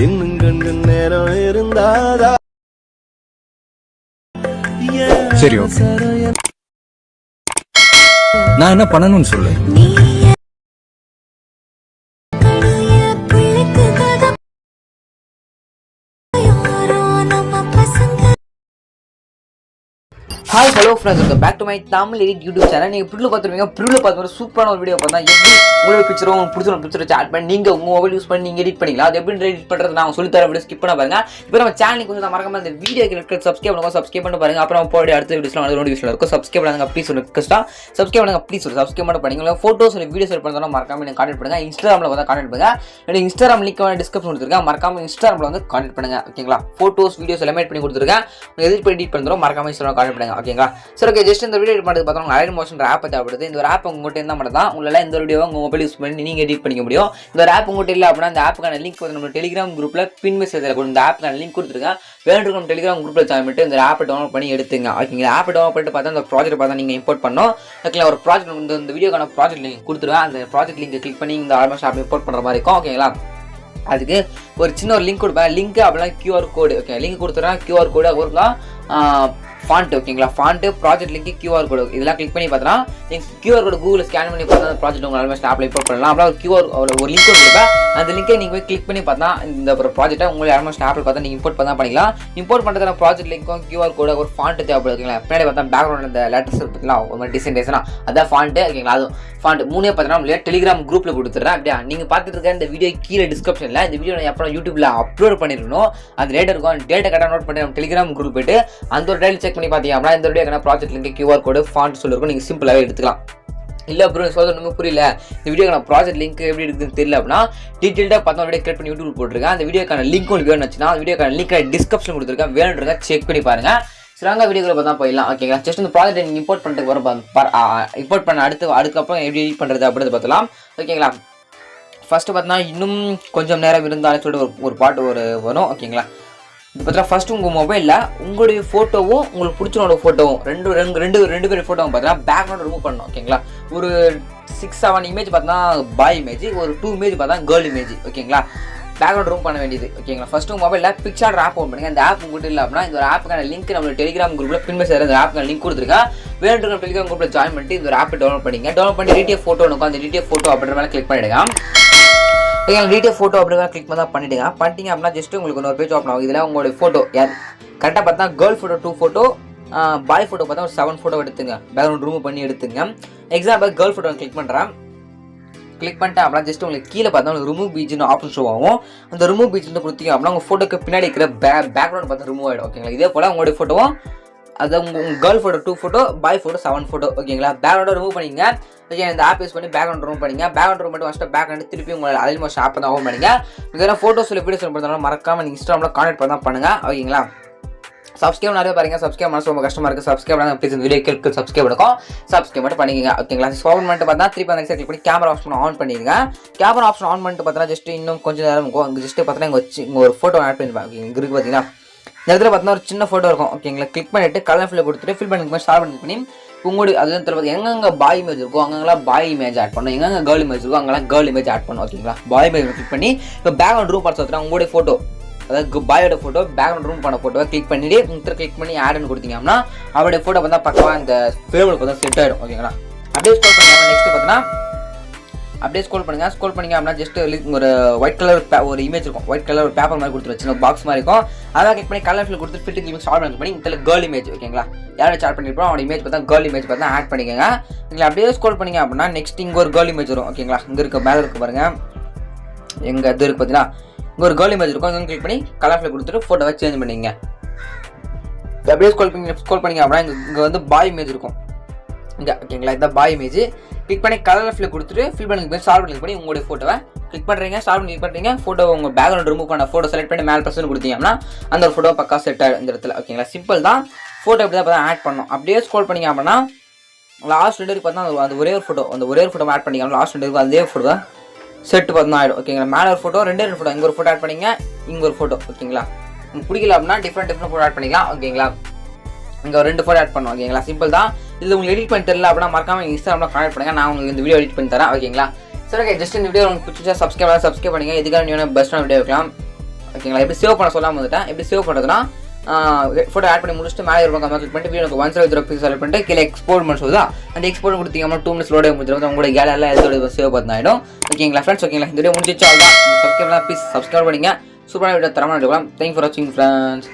இன்னும் கொஞ்ச நேரம் இருந்தாதா சரி ஓகே, நான் என்ன பண்ணணும்னு சொல்லு. Hi hello friends, welcome back to my Tamil edit YouTube channel. நீங்கள் ப்ரிவில் பார்த்துருப்பீங்க. ப்ரிவில் பார்த்து சூப்பரான ஒரு வீடியோ பார்த்தா எப்படி உங்களுக்கு பிக்சரும் பிடிச்ச ஆட் பண்ணி நீங்கள் உங்கள் மொபைல் யூஸ் பண்ணி நீங்கள் எடிட் பண்ணிக்கலாம். அது எப்படி எடிட் பண்ணுறது நான் சொல்லி தர வீடியோ ஸ்கிப் பண்ண பாருங்க. இப்போ நம்ம சேனலுக்கு கொஞ்சம் மறக்காம இந்த வீடியோக்கு சப்ஸ்கிரைப் பண்ணுங்க, சப்ஸ்கிரைப் பண்ணி பாருங்க. அப்புறம் போய் அடுத்த வீடியோஸ்லாம் வந்து நோட்டிஃபிகேஷன் இருக்கும். சப்ஸ்கிரைப் பண்ணுங்க ப்ளீஸ். ஒரு ரிக்வெஸ்ட்டாக சப்ஸ்கிரைப் பண்ணுங்க ப்ளீஸ். ஒரு சப்ஸ்கிரைப் பண்ணி பண்ணிங்க. ஃபோட்டோஸ் ஒரு வீடியோஸ் பண்ணாலும் மறக்காம எனக்கு கான்டெக்ட் பண்ணுங்க. இன்ஸ்டாகிராமில் வந்து கான்டெக்ட் பண்ணுங்க. எனக்கு இன்ஸ்டாகிராம் லிங்க் வந்து டிஸ்கிரிப்ஷன் கொடுத்துருக்கேன். மறக்காம இன்ஸ்டாகிராமில் வந்து கான்டெக்ட் பண்ணுங்க. ஓகேங்களா? ஃபோட்டோஸ் வீடியோஸ் எல்லாமே பண்ணி கொடுத்துருக்கேன். எடிட் பண்ணுறோம் மறக்காம இன்ஸ்டாகிராம் கான்டெக்ட் பண்ணுங்க. ஓகேங்களா? சரி ஓகே, ஜஸ்ட் இந்த வீடியோ எடிட் பண்ணுறது பார்த்தா Alight மோஷன் ஆப் தேவைப்படுது. இந்த ஒரு ஆப் உங்கள்கிட்ட இருந்தால் மட்டும் தான் உங்களால் இந்த வீடியோவை உங்கள் மொபைல் யூஸ் பண்ணி நீங்கள் எடிட் பண்ணிக்க முடியும். இந்த ஒரு ஆப் உங்கள்கிட்ட இல்லை அப்படின்னா அந்த ஆப்புக்கான லிங்க் வந்து நம்ம டெலிகிராம் குரூப்பில் பின் மெசேஜில் இந்த ஆப்புக்கான லிங்க் கொடுத்துருக்கேன். வேணும் டெலிகிராம் குரூப்பில் ஜாயின் பண்ணிட்டு இந்த ஆப்பை டவுன்லோட் பண்ணி எடுத்துங்க. ஓகேங்களா? ஆப்பை டவுன்லோட் பண்ணிட்டு பார்த்தா அந்த ப்ராஜெக்ட் பார்த்தா நீங்கள் இம்போர்ட் பண்ணணும். ஓகேங்களா? ஒரு ப்ராஜெக்ட் இந்த வீடியோக்கான ப்ராஜெக்ட் லிங்க் கொடுத்துருவேன். அந்த ப்ராஜெக்ட் லிங்கை கிளிக் பண்ணி இந்த ஆல்மோஸ்ட் ஆப் இம்போர்ட் பண்ணுற மாதிரி இருக்கும். ஓகேங்களா? அதுக்கு ஒரு சின்ன ஒரு லிங்க் கொடுப்பேன். லிங்க் அப்படின்னா QR கோடு. ஓகே, லிங்க் கொடுத்துறேன். QR கோடு கொடுக்கலாம். ஃபாண்ட். ஓகேங்களா? ஃபாண்ட்டு, ப்ராஜெக்ட் லிங்க், QR கோடு இதெல்லாம் கிளிக் பண்ணி பார்த்தா நீங்கள் QR கோடு கூகுள் ஸ்கேன் பண்ணி பார்த்தா அந்த ப்ராஜெக்ட் உங்கள் ஆல்மோஸ்ட் ஆப்பில் இம்போர்ட் பண்ணலாம். அப்புறம் ஒரு லிங்க் கொடுப்பேன். அந்த லிங்கை நீங்கள் போய் கிளிக் பண்ணி பார்த்தா இந்த ஒரு ப்ராஜெக்ட்டை உங்களை ஆல்மோஸ்ட் ஆப்பில் பார்த்தா நீங்கள் இம்போர்ட் பண்ணால் பண்ணிக்கலாம். இம்போர்ட் பண்ணுறதுல ப்ராஜெக்ட் லிங்க்கும் QR கோடு ஒரு ஃபாண்ட்டு தேவைப்படுது. ஓகேங்களா? பின்னாடி பார்த்தா பேக்ரவுண்ட் இந்த லேட்டஸ்ட் பார்த்தீங்களா ஒரு மாதிரி டிசைன் அதான் ஃபாண்ட்டு. ஓகேங்களா? அதுவும் ஃபாண்ட் மூணே பார்த்தீங்கன்னா டெலிகிராம் குரூப்பில் கொடுத்துட்றேன். அப்படியா நீங்கள் பார்த்துட்டு இருக்க இந்த வீடியோ கீழே டிஸ்கிரிப்ஷனில் இந்த வீடியோ நான் அப்புறம் யூடியூப்பில் அப்லோட் பண்ணிருக்கணும். அந்த டேட்டா இருக்கும். டேட்டா கரெக்டாக நோட் பண்ணி நம்ம டெலிகிராம் குரூப் போய்ட்டு அந்த ஒரு டேட்டா செக் பண்ணி பார்த்தீங்க அப்படின்னா இந்த வீடியோ ப்ராஜெக்ட் லிங்க், QR கோடு, ஃபாண்ட் சொல்லிருக்கும். நீங்கள் சிம்பிளாகவே எடுத்துக்கலாம். இல்லை அப்புறம் சொல்ல புரியல, இந்த வீடியோ நான் ப்ராஜெக்ட் லிங்க் எப்படி இருக்குன்னு தெரியல அப்படின்னா டீட்டெயில்டாக பார்த்தா வீடியோ கிரியேட் பண்ணி யூடியூப் போட்டிருக்கேன். அந்த வீடியோக்கான லிங்க் உங்களுக்கு வேணும்னு வச்சுன்னா அந்த வீடியோக்கான லிங்க் டிஸ்கிரிப்ஷன் கொடுத்துருக்கேன். வேணுன்றதை செக் பண்ணி பாருங்க. சிறங்க வீடியோக்களை பார்த்தா போயிடலாம். ஓகேங்களா? ஜஸ்ட் இந்த ப்ராஜெக்ட் நீங்கள் இம்போர்ட் பண்ணுறதுக்கு வரும். இம்போர்ட் பண்ண அதுக்கப்புறம் எப்படி எடிட் பண்ணுறது அப்படின்னு பார்த்தலாம். ஓகேங்களா? ஃபஸ்ட்டு பார்த்தீங்கன்னா இன்னும் கொஞ்சம் நேரம் இருந்தாலும் சொல்லிட்டு ஒரு பாட்டு வரும். ஓகேங்களா? இது பார்த்தீங்கன்னா ஃபஸ்ட்டு உங்கள் மொபைலில் உங்களுடைய ஃபோட்டோவும் உங்களுக்கு பிடிச்சவனோட ஃபோட்டோவும் ரெண்டு பேர் ஃபோட்டோவும் பார்த்தீங்கன்னா பேக்ரவுண்ட் ரிமூவ் பண்ணணும். ஓகேங்களா? ஒரு 6-7 இமேஜ் பார்த்தீங்கன்னா பாய் இமேஜ், ஒரு 2 இமேஜ் பார்த்தா கேர்ள் இமேஜ். ஓகேங்களா? பேக்ரவுண்ட் ரூம் பண்ண வேண்டியது. ஓகேங்களா? ஃபஸ்ட்டு உங்கள் மொபைலில் பிக்சர் ஆப் ஓப்பன் பண்ணுங்க. அந்த ஆப் உங்கள்கிட்ட இல்லை அப்படின்னா இந்த ஒரு ஆப்புக்கான லிங்க் நம்ம டெலிகிராம் குரூப்பில் பின் மெசேஜ் இந்த ஆப்புக்கான லிங்க் கொடுத்துருக்கேன். வேணுன்ற டெலிகிராம் குரூப்பில் ஜாயின் பண்ணிட்டு இந்த ஒரு ஆப்பை டவுன்லோட் பண்ணிங்க. டவுன்லோட் பண்ணி டிடிஎஃப் ஃபோட்டோ இருக்கும். அந்த டிடிஎஃப் ஃபோட்டோ அப்படின்ற மேலே கிளிக் பண்ணிவிடுங்க. ஓகே, டிடிஎஃப் ஃபோட்டோ அப்படிங்கிற கிளிக் பண்ணால் பண்ணிவிடுங்க. பண்ணிட்டீங்க அப்படின்னா ஜஸ்ட்டு உங்களுக்கு இன்னொரு பேஜ் ஓப்பன் ஆகும். இதில் உங்களுடைய ஃபோட்டோ கரெக்டாக பார்த்தா கேர்ள் ஃபோட்டோ 2 ஃபோட்டோ, பாய் ஃபோட்டோ பார்த்தா ஒரு 7 ஃபோட்டோ எடுத்துங்க. பேக்ரவுண்ட் ரிமூவ் பண்ணி எடுத்துங்க. எக்ஸாம்பிள் கேர்ள் ஃபோட்டோ கிளிக் பண்ணுறேன். கிளிக் பண்ணிட்டேன் அப்படின்னா ஜஸ்ட் உங்களுக்கு கீழே பார்த்தா உங்களுக்கு ரிமூவ் பீச்சுன்னு ஆப்ஷன் ஷோ ஆகும். அந்த ரிமூவ் பீச்சுன்னு கொடுத்தீங்க அப்படின்னா உங்கள் ஃபோட்டோக்கு பின்னாடி இருக்கிற பேக்ரவுண்ட் பார்த்தா ரிமூவ் ஆகிடும். ஓகேங்களா? இதே போல் உங்களுடைய ஃபோட்டோவும் அது உங்கள் கேர்ள் ஃபோட்டோ 2 ஃபோட்டோ, பாய் ஃபோட்டோ 7 ஃபோட்டோ. ஓகேங்களா? பேக்ரவுண்டை ரிமூவ் பண்ணிங்க. ஓகே, இந்த ஆப் யூஸ் பண்ணி பேக்ரவுண்ட் ரிமூவ் பண்ணிங்க. பேக்ரவுண்ட் ரிமூவ் பண்ணி ஃபஸ்ட்டு பேக்ரவுண்ட் திருப்பி உங்களை Alight மோஷன் ஆப் தான் ஓப்பன் பண்ணிங்க. இதெல்லாம் ஃபோட்டோஸ் வீடியோஸ் பண்ணுறதுனால மறக்காமல் நீங்கள் இன்ஸ்டாகிராமில் கான்டெக்ட் பண்ணால் பண்ணுங்கள். ஓகேங்களா? சப்ஸ்கிரைப் நிறைய பாருங்க. சப்ஸ்கிரைப் மனசு ரொம்ப கஷ்டமாக இருக்குது. சப்ஸ்கிரைப் பண்ணால் ப்ளீஸ் இந்த வீடியோ சப்ஸ்கிரைப் எடுக்கும். சப்ஸ்கிரைப் மட்டும் பண்ணிக்கங்க. ஓகேங்களா? ஓப்பன் பண்ணிட்டு பார்த்தா திருப்பி அந்த கிளிக் பண்ணி கேமரா ஆப்ஷன் ஆன் பண்ணிடுங்க. கேமரா ஆப்ஷன் ஆன் பண்ணிட்டு பார்த்தா ஜஸ்ட் இன்னும் கொஞ்சம் நேரம் இருக்கும். அங்கே ஜஸ்ட்டு பார்த்தீங்கன்னா இங்கே ஒரு ஃபோட்டோ ஆட் பண்ணிருப்பேன். ஓகே, இங்கே இருக்குது பார்த்தீங்கன்னா இந்த இடத்துல பார்த்தீங்கன்னா ஒரு சின்ன ஃபோட்டோ இருக்கும். ஓகேங்களா? கிளிக் பண்ணிட்டு கலர் ஃபில் கொடுத்துட்டு ஃபில் பண்ணி ஸ்டார்ட் பண்ணி உங்களுக்கு அது வந்து எங்கெங்கே பாய் இமேஜ் இருக்கும் அங்கெல்லாம் பாய் இமேஜ் ஆட் பண்ணணும். எங்கெங்கே கேர்ள் இமேஜ் இருக்கும் அங்கெல்லாம் கேர்ள் இமேஜ் ஆட் பண்ணணும். ஓகேங்களா? பாய் இமேஜ் கிளிக் பண்ணி இப்போ பேக்ரவுண்ட் ரூம் பார்த்து சொல்கிறேன். உங்களுடைய ஃபோட்டோ அதாவது பாயோட ஃபோட்டோ பேக்ரவுண்ட் ரூம் பண்ண ஃபோட்டோவை கிளிக் பண்ணிட்டு கிளிக் பண்ணி ஆடுன்னு கொடுத்தீங்கன்னா அவருடைய ஃபோட்டோ பார்த்தா பக்கமாக இந்த ஃபேவருக்கு பார்த்தா செட் ஆகிடும். ஓகேங்களா? அப்படியே ஸ்க்ரோல் பண்ணி நெக்ஸ்ட் பார்த்தீங்கன்னா அப்படியே ஸ்க்ரோல் பண்ணுங்க அப்படின்னா ஜஸ்ட் ஒரு ஒயிட் கலர் ஒரு இமேஜ் இருக்கும். ஒயிட் கலர் ஒரு பேப்பர் மாதிரி கொடுத்து வச்சு பாக்ஸ் மாதிரி இருக்கும். அதான் கிளிக் பண்ணி கலர் ஃபில் கொடுத்து ஃபிட் கிளிக் ஸ்டார்ட் பண்ணி இதில் கேர்ள் இமேஜ். ஓகேங்களா? யாரும் ஸ்டார்ட் பண்ணிருப்போம் அவனோட இமேஜ் பார்த்தா கேர்ள் இமேஜ் பார்த்தா ஆட் பண்ணிக்கோங்க. நீங்கள் அப்படியே ஸ்க்ரோல் பண்ணிங்க அப்படின்னா நெக்ஸ்ட் இங்கே ஒரு கேர்ள் இமேஜ் வரும். ஓகேங்களா? இங்கே இருக்க மேலே இருக்கு பாருங்க. எங்கே இது இருக்குது பார்த்தீங்கன்னா இங்கே ஒரு கேர்ள் இமேஜ் இருக்கும். இங்கே கிளிக் பண்ணி கலர் ஃபில் கொடுத்துட்டு ஃபோட்டோவை சேஞ்ச் பண்ணிங்க. அப்படியே ஸ்க்ரோல் பண்ணிங்க அப்படின்னா இங்கே வந்து பாய் இமேஜ் இருக்கும். இங்கே ஓகேங்களா? இதான் பாய் இமேஜ். கிளிக் பண்ணி கலர் ஃபில் கொடுத்துட்டு ஃபில் பண்ணி ஸ்டார்ட் பண்ணி உங்களுடைய ஃபோட்டோவை கிளிக் பண்ணுறீங்க. ஸ்டார்ட் பண்ணி கிளிக் பண்ணுறீங்க. ஃபோட்டோ உங்கள் பேக்ரவுண்ட் ரிமூவ் பண்ண ஃபோட்டோ செலக்ட் பண்ணி மேல் பர்சன் கொடுத்தீங்கன்னா அந்த ஒரு ஃபோட்டோ பக்கா செட் ஆகிடும் இந்த இடத்துல. ஓகேங்களா? சிம்பிள் தான். ஃபோட்டோ எப்படி தான் ஆட் பண்ணணும். அப்படியே ஸ்க்ரோல் பண்ணிங்க அப்படின்னா லாஸ்ட் 2 பார்த்தா அந்த ஒரே ஒரு ஃபோட்டோ ஆட் பண்ணிக்கலாம். லாஸ்ட் 2 அதே ஃபோட்டோ தான் செட் பார்த்தா ஆகிடும். ஓகேங்களா? மேலே ஒரு ஃபோட்டோ 2 ஃபோட்டோ இங்கே ஒரு ஃபோட்டோ ஆட் பண்ணிங்க. இங்கே ஒரு ஃபோட்டோ. ஓகேங்களா? உங்களுக்கு பிடிக்கல அப்படின்னா டிஃப்ரெண்ட் ஃபோட்டோ ஆட் பண்ணிக்கலாம். ஓகேங்களா? இங்கே ஒரு 2 ஃபோட்டோ ஆட் பண்ணுவோம். ஓகேங்களா? சிம்பிள் தான். இது உங்களுக்கு எடிட் பண்ணி தெரியல அப்படின்னா மறக்காம இன்ஸ்டாகிராமில் கான்டெக்ட் பண்ணுங்க. நான் உங்களுக்கு இந்த வீடியோ எடிட் பண்ணி தரேன். ஓகேங்களா? சரி, ஓகே, ஜஸ்ட் இந்த வீடியோ உங்களுக்கு பிடிச்சா சப்ஸ்கிரைப் பண்ணுங்க. இதுக்காக நீங்கள் பெஸ்ட்டான வீடியோ வைக்கலாம். ஓகேங்களா. எப்படி சேவ் பண்ண சொல்லாமல் வந்துட்டேன். எப்படி சேவ் பண்ணுறதுனா ஃபோட்டோ ஆட் பண்ணி முடிச்சுட்டு மேலே இருக்கும் கிளிக் பண்ணிட்டு வீடியோ 1 பிக்ஸ் செலக்ட் பண்ணிட்டு கீழே எக்ஸ்போர்ட் பண்ண சொல்லுதா அந்த எக்ஸ்போர்ட் கொடுத்தீங்கன்னா 2 மினிட்ஸ் லோட் முடிஞ்சிடும். உங்களோட கேலரியில் எதோட சேவ் பார்த்தாயிடும். ஓகேங்களா ஃப்ரெண்ட்ஸ். ஓகேங்களா இந்த வீடியோ முடிஞ்சிச்சு. அவ்வளோதான். சப்ஸ்கிரைப் ப்ளீஸ் சப்ஸ்கிரைப் பண்ணிங்க. சூப்பரான வீடியோ தரமான எடுக்கலாம். தேங்க் ஃபார் வாட்சிங் ஃப்ரெண்ட்ஸ்.